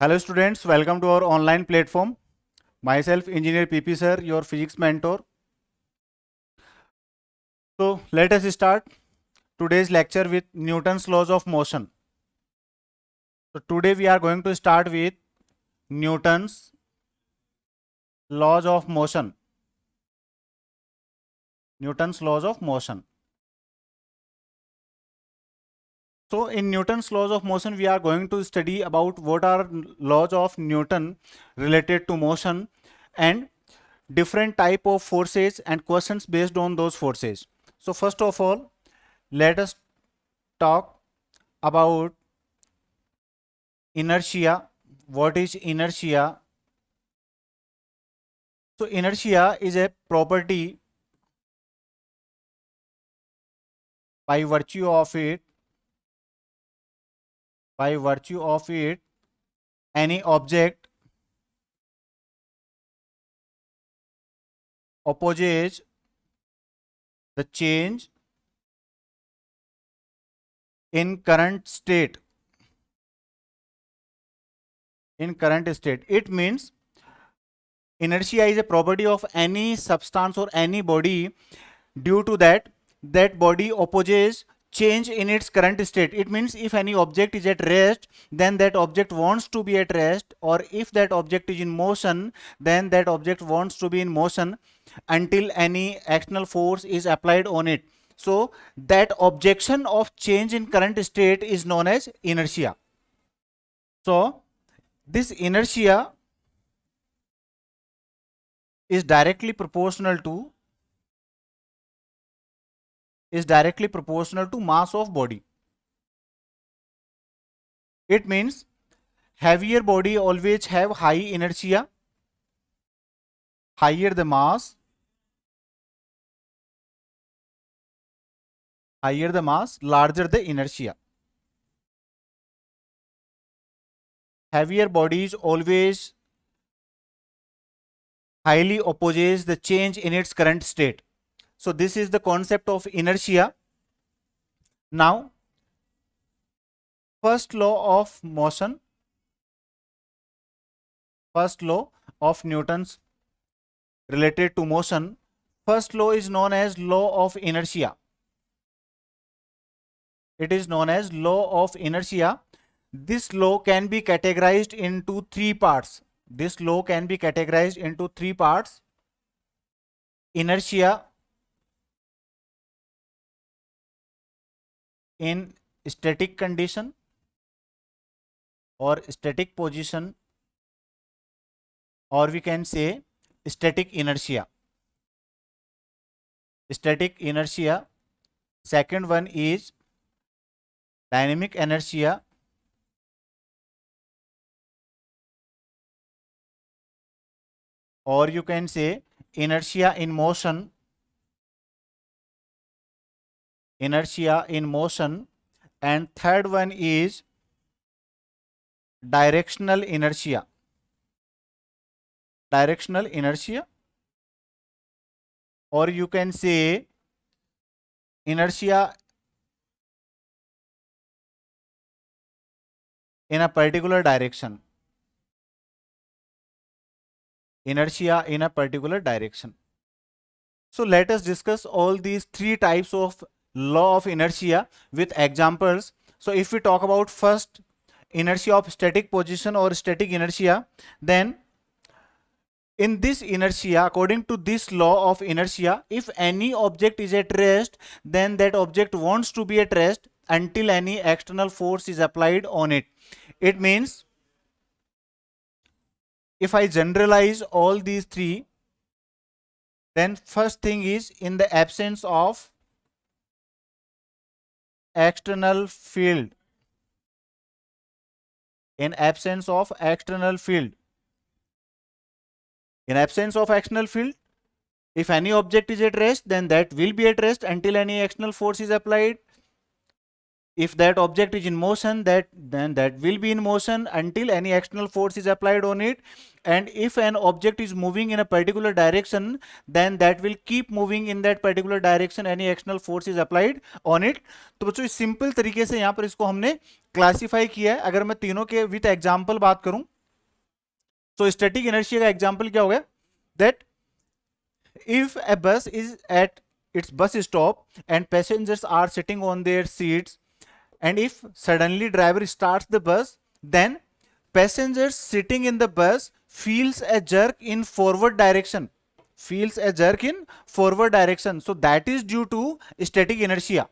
Hello students, welcome to our online platform. Myself Engineer PP sir, your physics mentor. So let us start today's lecture with Newton's laws of motion. So today we are going to start with Newton's laws of motion. Newton's laws of motion. So in Newton's laws of motion we are going to study about what are laws of Newton related to motion and different type of forces and questions based on those forces. So first of all, let us talk about inertia. What is inertia? So inertia is a property by virtue of it any object opposes the change in current state. It means inertia is a property of any substance or any body. Due to that body opposes change in its current state. It means if any object is at rest, then that object wants to be at rest, or if that object is in motion, then that object wants to be in motion until any external force is applied on it. So that objection of change in current state is known as inertia. So this inertia is directly proportional to mass of body. It means heavier body always have high inertia. Higher the mass, larger the inertia. Heavier bodies always highly opposes the change in its current state. So this is the concept of inertia. Now, first law of motion, first law of Newton's related to motion, first law is known as law of inertia. It is known as law of inertia. This law can be categorized into three parts. Inertia in static condition or static position, or we can say static inertia. Second one is dynamic inertia, or you can say inertia in motion. And third one is directional inertia. Or you can say inertia in a particular direction. So let us discuss all these three types of law of inertia with examples. So if we talk about first inertia of static position or static inertia, then in this inertia, according to this law of inertia, if any object is at rest, then that object wants to be at rest until any external force is applied on it. It means if I generalize all these three, then first thing is in the absence of external field. In absence of external field, if any object is at rest, then that will be at rest until any external force is applied. If that object is in motion, then that will be in motion until any external force is applied on it. And if an object is moving in a particular direction, then that will keep moving in that particular direction, any external force is applied on it. तो बच्चों simple तरीके से यहाँ पर इसको हमने classify किया है. अगर मैं तीनों के विथ एग्जाम्पल बात करूं, So static inertia का example क्या हो गया? That if a bus is at its bus stop and passengers are sitting on their seats, and if suddenly driver starts the bus, then passengers sitting in the bus feels a jerk in forward direction, so that is due to static inertia.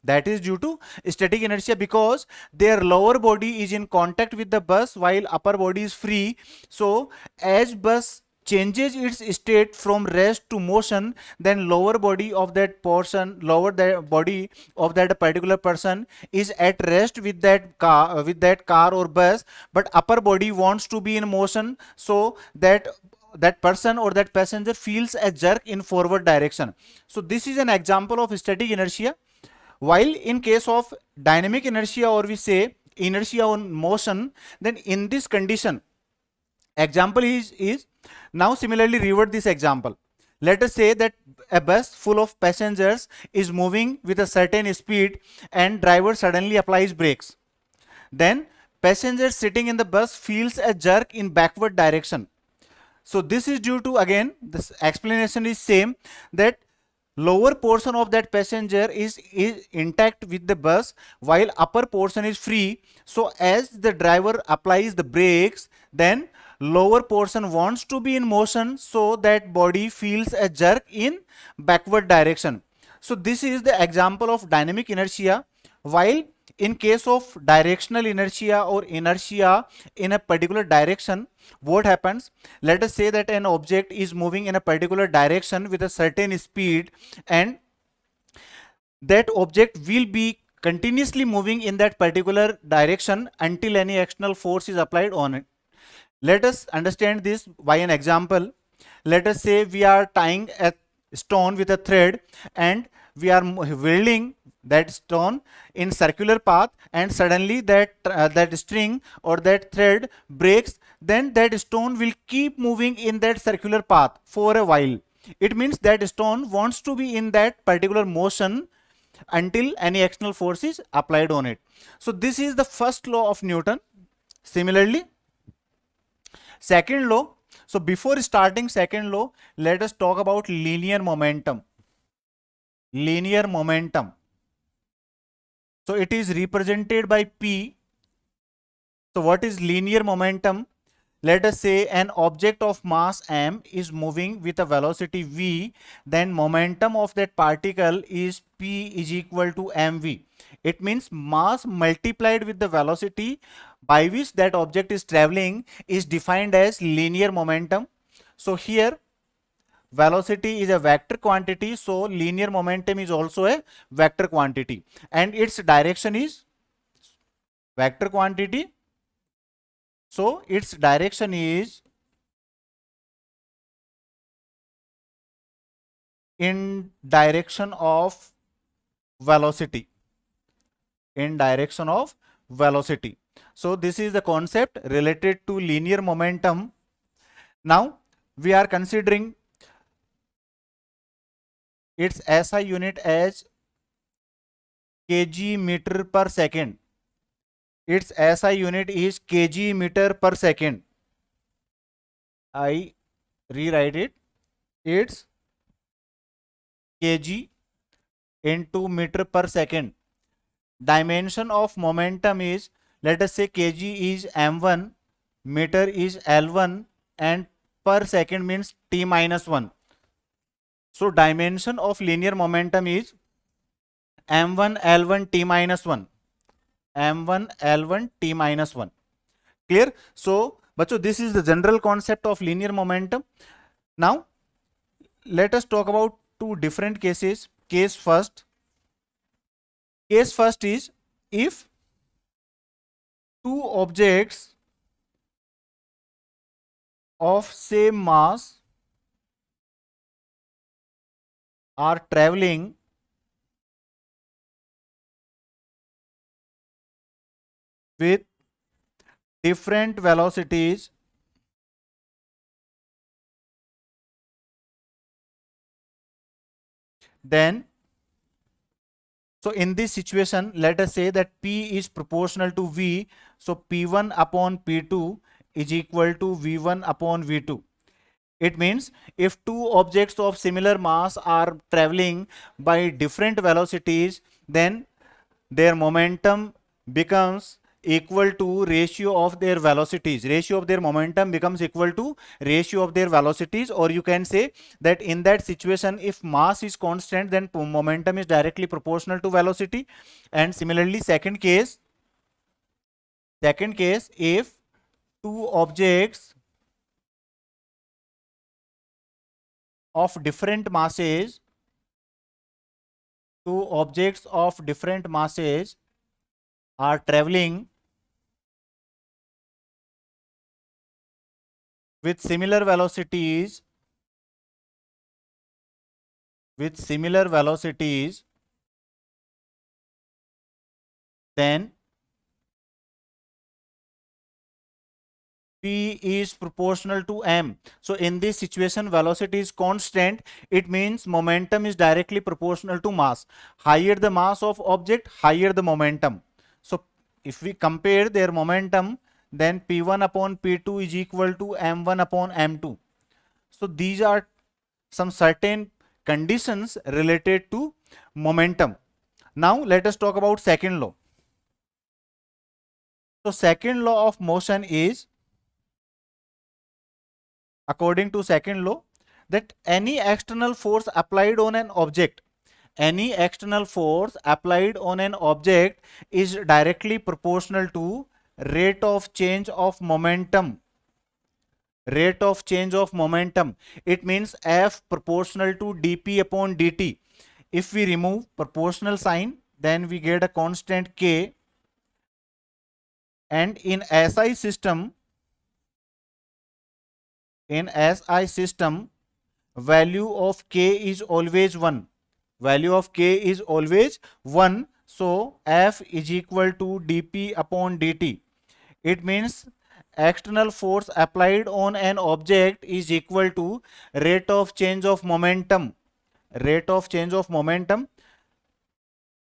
That is due to static inertia because their lower body is in contact with the bus while upper body is free. So as bus changes its state from rest to motion, then lower body of that person, lower the body of that particular person is at rest with that car or bus, but upper body wants to be in motion, so that person or that passenger feels a jerk in forward direction. So this is an example of static inertia. While in case of dynamic inertia, or we say inertia on motion, then in this condition, example is now similarly revert this example. Let us say that a bus full of passengers is moving with a certain speed and driver suddenly applies brakes. Then passenger sitting in the bus feels a jerk in backward direction. So this is due to, again, this explanation is same, that lower portion of that passenger is intact with the bus while upper portion is free. So as the driver applies the brakes, then lower portion wants to be in motion, so that body feels a jerk in backward direction. So this is the example of dynamic inertia. While in case of directional inertia or inertia in a particular direction, what happens? Let us say that an object is moving in a particular direction with a certain speed, and that object will be continuously moving in that particular direction until any external force is applied on it. Let us understand this by an example. Let us say we are tying a stone with a thread and we are welding that stone in circular path, and suddenly that string or that thread breaks, then that stone will keep moving in that circular path for a while. It means that stone wants to be in that particular motion until any external force is applied on it. So this is the first law of Newton. Similarly, second law. So before starting second law, let us talk about linear momentum. Linear momentum. So it is represented by P. So what is linear momentum? Let us say an object of mass m is moving with a velocity v, then momentum of that particle is p is equal to mv. It means mass multiplied with the velocity by which that object is traveling is defined as linear momentum. So here velocity is a vector quantity, so linear momentum is also a vector quantity, and its direction is vector quantity. So its direction is in direction of velocity. In direction of velocity. So this is the concept related to linear momentum. Now we are considering its SI unit as kg meter per second. Its SI unit is kg meter per second. I rewrite it. It's kg into meter per second. Dimension of momentum is, let us say kg is m1, meter is l1, and per second means t minus 1. So dimension of linear momentum is m1 l1 t minus 1. m1 l1 t minus 1. Clear? So bachcho, this is the general concept of linear momentum. Now let us talk about two different cases. Case first is if two objects of same mass are traveling with different velocities, then so in this situation, let us say that P is proportional to V. So P1 upon P2 is equal to v1 upon v2. It means if two objects of similar mass are traveling by different velocities, then their momentum becomes equal to ratio of their velocities. Ratio of their momentum becomes equal to ratio of their velocities, or you can say that in that situation, if mass is constant, then momentum is directly proportional to velocity. And similarly, second case, if two objects of different masses, are traveling with similar velocities, then P is proportional to m. So in this situation, velocity is constant. It means momentum is directly proportional to mass. Higher the mass of object, higher the momentum. So if we compare their momentum, then P1 upon P2 is equal to m1 upon m2. So these are some certain conditions related to momentum. Now let us talk about second law. So second law of motion is, according to second law, that any external force applied on an object, is directly proportional to rate of change of momentum. It means F proportional to dp upon dt. If we remove proportional sign, then we get a constant K. And in SI system, value of K is always 1. So F is equal to dp upon dt. It means external force applied on an object is equal to rate of change of momentum.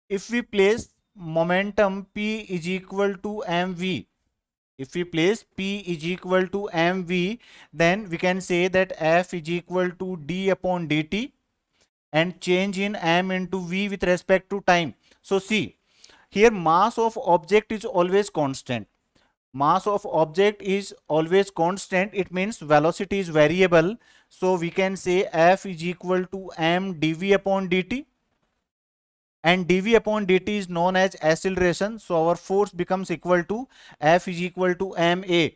If we place momentum P is equal to mv, then we can say that F is equal to d upon dt, and change in m into v with respect to time. So see, here mass of object is always constant. It means velocity is variable. So we can say F is equal to m dv upon dt, and dv upon dt is known as acceleration. So our force becomes equal to F is equal to ma.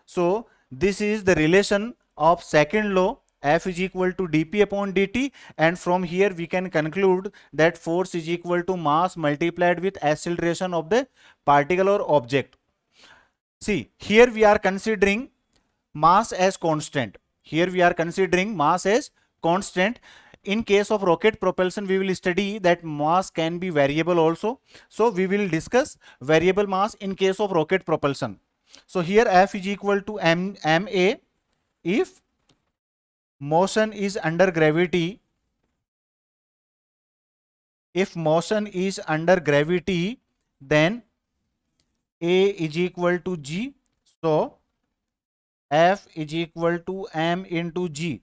So this is the relation of second law, F is equal to dp upon dt, and from here we can conclude that force is equal to mass multiplied with acceleration of the particle or object. See, here we are considering mass as constant. In case of rocket propulsion, we will study that mass can be variable also. So we will discuss variable mass in case of rocket propulsion. So here F is equal to ma if motion is under gravity. Then A is equal to G. So F is equal to m into G.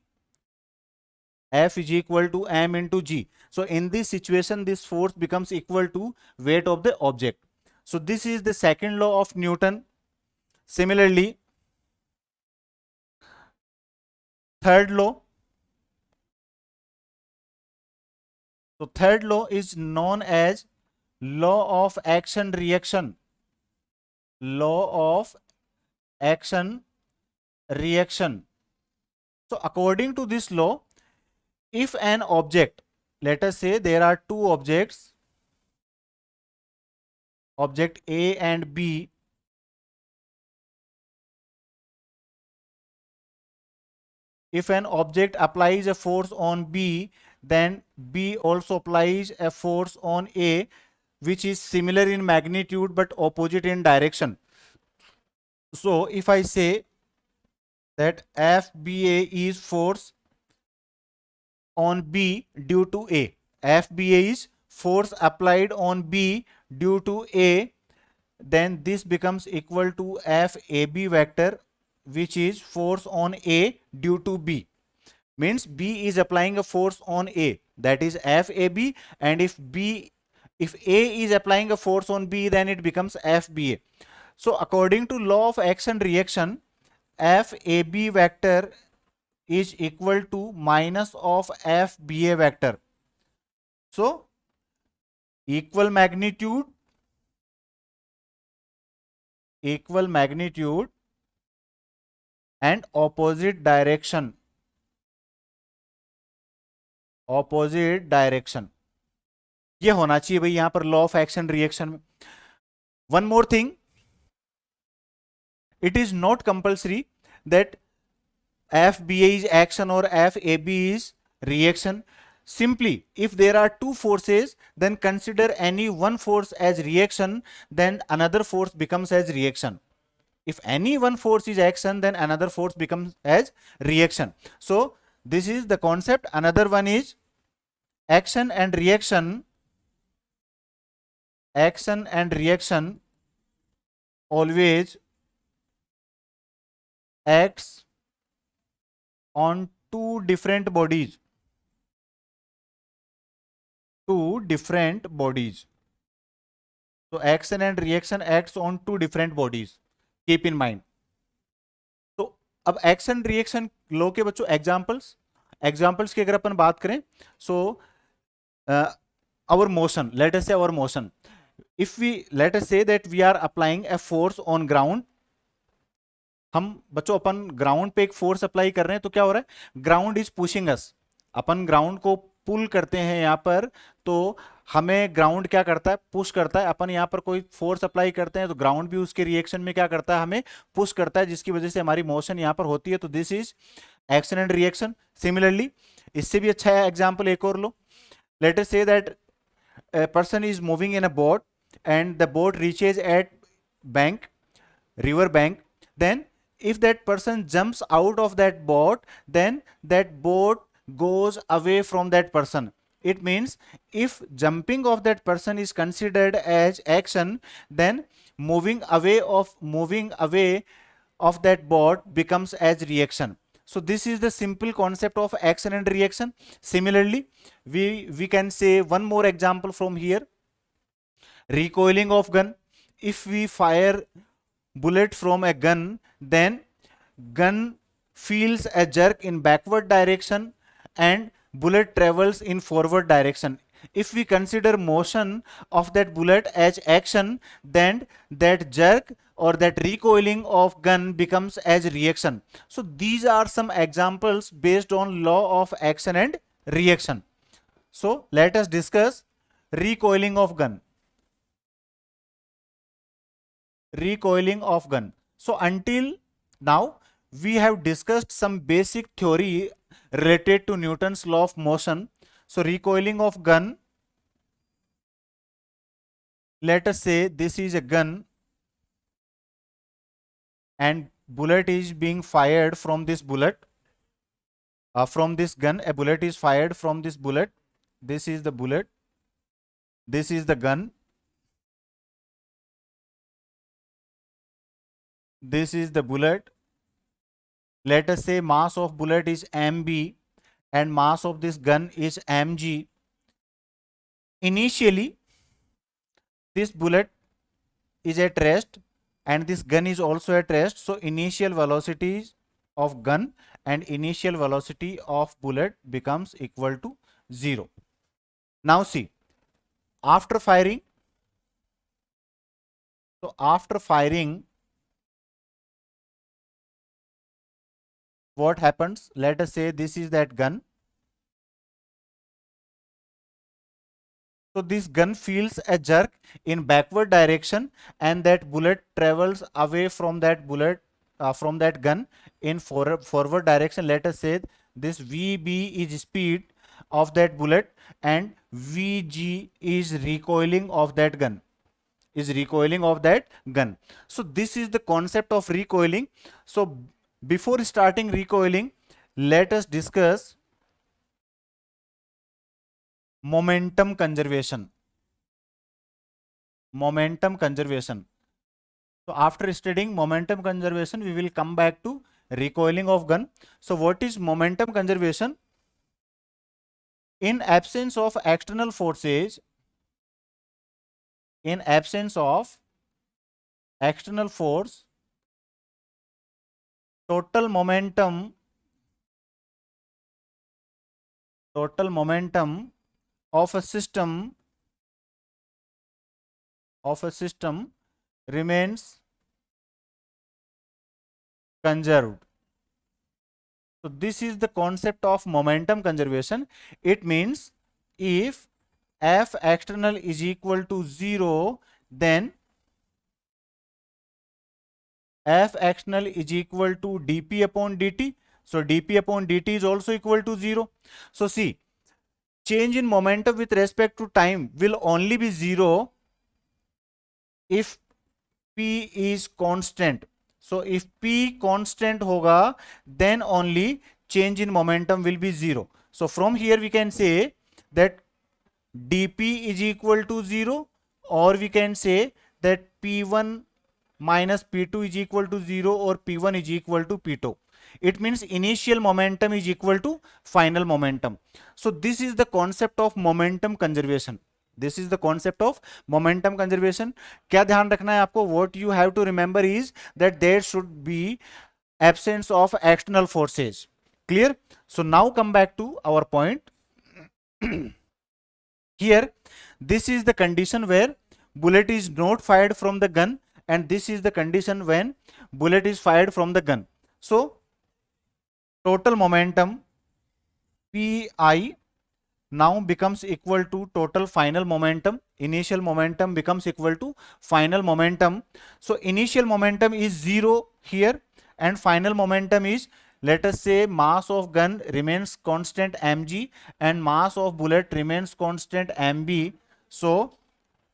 So in this situation, this force becomes equal to weight of the object. So this is the second law of Newton. Similarly, third law. So third law is known as law of action reaction. So according to this law, if an object, let us say there are two objects, object A and B, if an object applies a force on B, then B also applies a force on A, which is similar in magnitude but opposite in direction. So if I say that FBA is force on B due to A, FBA is force applied on B due to A, then this becomes equal to FAB vector which is force on A due to B. Means B is applying a force on A, that is FAB, and if A is applying a force on B, then it becomes FBA. So according to law of action reaction, FAB vector is equal to minus of FBA vector. So equal magnitude and opposite direction. ये होना चाहिए भाई यहां पर law of action reaction में. One more thing, it is not compulsory that FBA is action or FAB is reaction. Simply, if there are two forces, then consider any one force as reaction, then another force becomes as reaction. If any one force is action, then another force becomes as reaction. So this is the concept. Another one is action and reaction. Action and reaction always acts on two different bodies. So action and reaction acts on two different bodies. Keep in mind. तो अब action reaction लो के बच्चों examples की अगर अपन बात करें, सो our motion, let us say our motion, if we let us say that we are applying a force on ground. हम बच्चों अपन ग्राउंड पे एक फोर्स अप्लाई कर रहे हैं, तो क्या हो रहा है, ground is pushing us, upon ground को पुल करते हैं यहां पर, तो हमें ग्राउंड क्या करता है, पुश करता है. अपन यहां पर कोई फोर्स अप्लाई करते हैं तो ग्राउंड भी उसके रिएक्शन में क्या करता है, हमें पुश करता है, जिसकी वजह से हमारी मोशन यहां पर होती है. तो this is action and reaction. Similarly इससे भी अच्छा है एग्जाम्पल एक और लो. Let us say that a person is moving in a boat and the boat reaches at river bank. Then if that person jumps out of that boat, then that boat goes away from that person. It means if jumping of that person is considered as action, then moving away of that boat becomes as reaction. So this is the simple concept of action and reaction. Similarly, we can say one more example from here. Recoiling of gun. If we fire bullet from a gun, then gun feels a jerk in backward direction and bullet travels in forward direction. If we consider motion of that bullet as action, then that jerk or that recoiling of gun becomes as reaction. So these are some examples based on law of action and reaction. So let us discuss recoiling of gun. So until now we have discussed some basic theory related to Newton's law of motion. So recoiling of gun, let us say this is a gun and bullet is being fired from this gun. A bullet is fired from this bullet. This is the bullet, this is the gun, this is the bullet. Let us say mass of bullet is mb and mass of this gun is mg. Initially this bullet is at rest and this gun is also at rest, so initial velocities of gun and initial velocity of bullet becomes equal to 0. Now see, after firing, what happens? Let us say this is that gun. So this gun feels a jerk in backward direction and that bullet travels away from that gun in forward direction. Let us say this VB is speed of that bullet and VG is recoiling of that gun. So this is the concept of recoiling. So before starting recoiling, let us discuss momentum conservation. So after studying momentum conservation, we will come back to recoiling of gun. So what is momentum conservation? In absence of external forces, in absence of external force, total momentum of a system remains conserved. So this is the concept of momentum conservation. It means if F external is equal to 0, then F external is equal to dp upon dt. So dp upon dt is also equal to 0. So see, change in momentum with respect to time will only be 0 if p is constant. So if p constant hoga, then only change in momentum will be 0. So from here we can say that dp is equal to 0, or we can say that p1 minus p2 is equal to 0, or p1 is equal to p2. It means initial momentum is equal to final momentum. So this is the concept of momentum conservation. This is the concept of momentum conservation. क्या ध्यान रखना है आपको? What you have to remember is that there should be absence of external forces. Clear? So now come back to our point. Here, this is the condition where bullet is not fired from the gun, and this is the condition when bullet is fired from the gun. So total momentum Pi now becomes equal to total final momentum. Initial momentum becomes equal to final momentum. So initial momentum is 0 here, and final momentum is, let us say, mass of gun remains constant mg and mass of bullet remains constant mb. So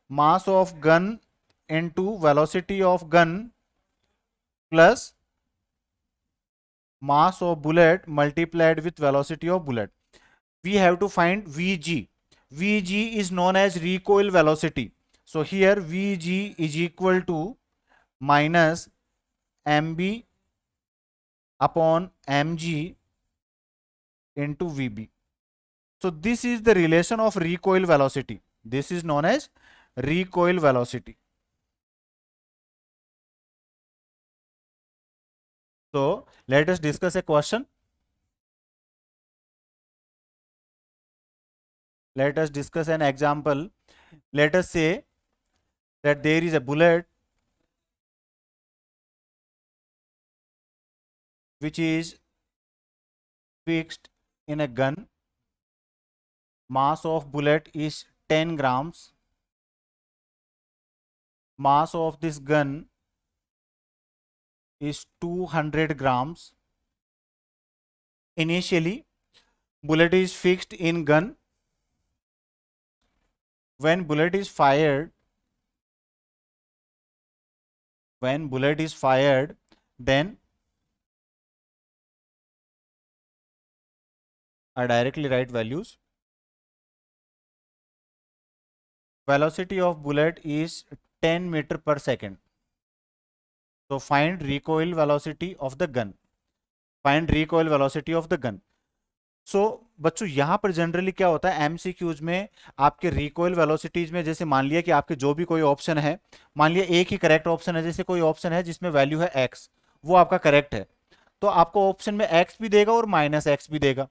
mass of gun into velocity of gun plus mass of bullet multiplied with velocity of bullet. We have to find Vg. Vg is known as recoil velocity. So here Vg is equal to minus mb upon mg into Vb. So this is the relation of recoil velocity. This is known as recoil velocity. So let us discuss a question. Let us discuss an example. Let us say that there is a bullet which is fixed in a gun. Mass of bullet is 10 grams. Mass of this gun is 200 grams. Initially, bullet is fixed in gun. When bullet is fired, then I directly write values. Velocity of bullet is 10 meter per second. So find recoil velocity of the gun. Find recoil velocity of the gun. सो बच्चों यहाँ पर generally क्या होता है MCQs में, आपके recoil velocities में, जैसे मान लिया कि आपके जो भी कोई ऑप्शन है, मान लिया एक ही करेक्ट ऑप्शन है, जैसे कोई ऑप्शन है जिसमें वैल्यू है एक्स, वो आपका करेक्ट है, तो आपको ऑप्शन में एक्स भी देगा और माइनस एक्स भी देगा.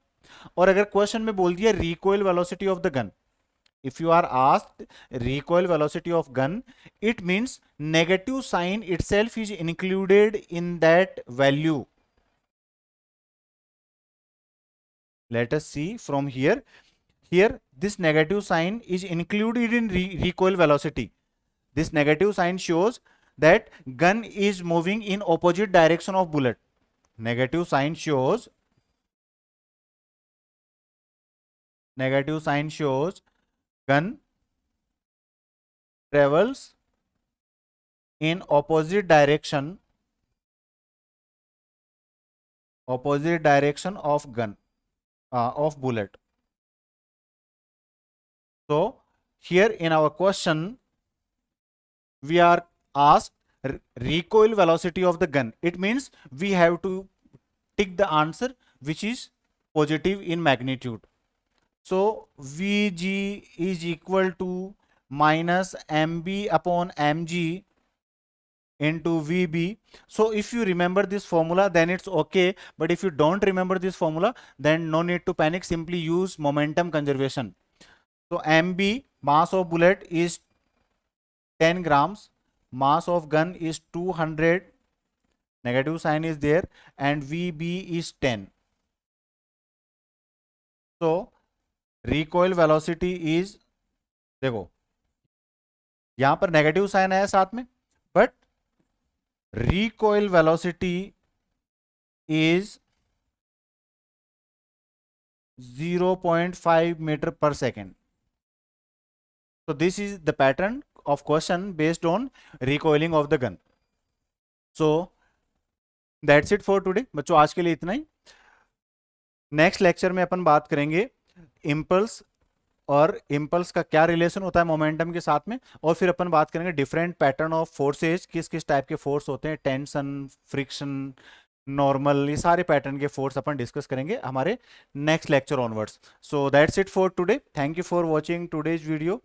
और अगर क्वेश्चन में बोल दिया recoil velocity of the gun, if you are asked recoil velocity of gun, it means negative sign itself is included in that value. Let us see from here. Here this negative sign is included in recoil velocity. This negative sign shows that gun is moving in opposite direction of bullet. Negative sign shows gun travels in opposite direction of gun of bullet. So here in our question we are asked recoil velocity of the gun, it means we have to tick the answer which is positive in magnitude. So Vg is equal to minus mb upon mg into Vb. So if you remember this formula, then it's okay, but if you don't remember this formula, then no need to panic, simply use momentum conservation. So mb, mass of bullet, is 10 grams, mass of gun is 200, negative sign is there, and Vb is 10. So recoil velocity is, देखो यहां पर negative sign है साथ में, but recoil velocity is 0.5 meter per second. So this is the pattern of question based on recoiling of the gun. So that's it for today. बच्चों आज के लिए इतना ही. नेक्स्ट लेक्चर में अपन बात करेंगे इम्पल्स और इम्पल्स का क्या रिलेशन होता है मोमेंटम के साथ में, और फिर अपन बात करेंगे डिफरेंट पैटर्न ऑफ फोर्सेज, किस किस टाइप के फोर्स होते हैं, टेंशन, फ्रिक्शन, नॉर्मल, ये सारे पैटर्न के फोर्स अपन डिस्कस करेंगे हमारे next lecture onwards. So that's it for today. Thank you for watching today's video.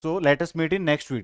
So let us meet in next video.